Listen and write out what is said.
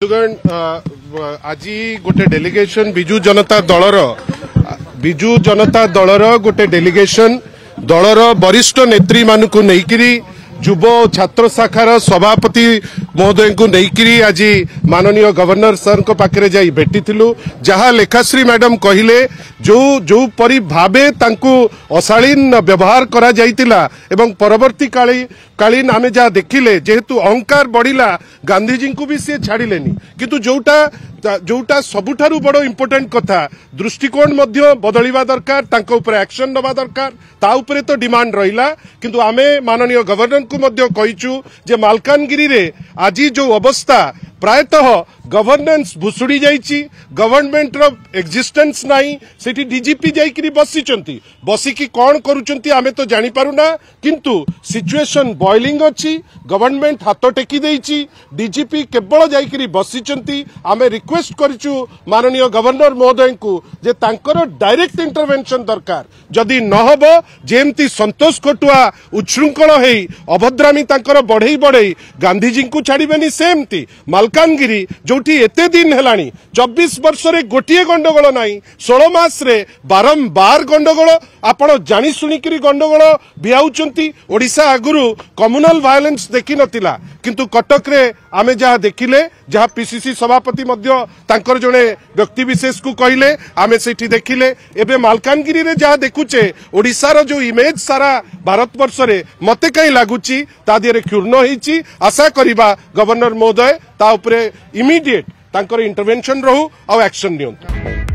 आज गोटे डेलीगेशन बिजू जनता दलर गोटे डेलीगेशन दलर वरिष्ठ नेत्री मानू नहीं युव छात्र शाखार सभापति महोदय को नहीं आज माननीय गवर्नर सर को पाखे जाई भेटी जहाँ लेखाश्री मैडम कहले जो परी भावे तांकु अशालीन व्यवहार करा जाइतिला एवं परवर्ती कालीन आमे जहाँ देखिले जेहेतु अहंकार बढ़िला गांधीजी को भी सी छाड़िलेनी किंतु जोटा सबुठारु बड़ इम्पोर्टेंट कथा दृष्टिकोण मध्य बदलिबा दरकार तांको ऊपर एक्शन नबा दरकार ता ऊपर तो डिमांड रहिला किंतु आमे माननीय गवर्नर को मध्य कहिचु जे मालकानगिरी रे आज जो अवस्था प्रायतः गवर्नेंस भुसुड़ी जाइछि गवर्नमेंट रो एक्जिस्टेंस नाही सेठी डीजीपी जाइकरी बसिकी कौन करूचंती आमे तो जानी पारुना किंतु सिचुएशन बॉइलिंग अछि गवर्नमेंट हाथ टेकी देइछि डीजीपी केवल जाइकरी बसिचंती आमे रिक्वेस्ट करिचु माननीय गवर्नर महोदय को जे तांकर डायरेक्ट इंटरवेंशन दरकार जदि न हबो जेमती संतोष खटुआ उच्छृंखल हेई अभद्रामी तांकर बढ़ई गांधीजी को छाड़िबेनी सेमती मालकानगिरी जोठी एते दिन हेलानी 24 वर्ष रे गोटिए गंडगोल नाही 16 मास रे बारंबार गंडगोल आपण जानी सुनिकरी गंडगोल बियाउचंती ओडिशा आगुरु कम्युनल वायलेंस देखि नथिला किंतु कटक रे आमे जहा देखिले जहा पीसीसी सभापति मध्य तांकर जणे व्यक्ति विशेष को कहिले आमे सेठी देखिले एबे मालकानगिरी रे जहा देखुचे ओडिशा रो जो इमेज सारा भारत वर्ष रे मते कई लागुची ता दिरे क्षुर्ण हिची आशा करिबा गवर्नर महोदय ता उपरे इमीडिएट तांकर इंटरवेंशन रहू और एक्शन नियंतु।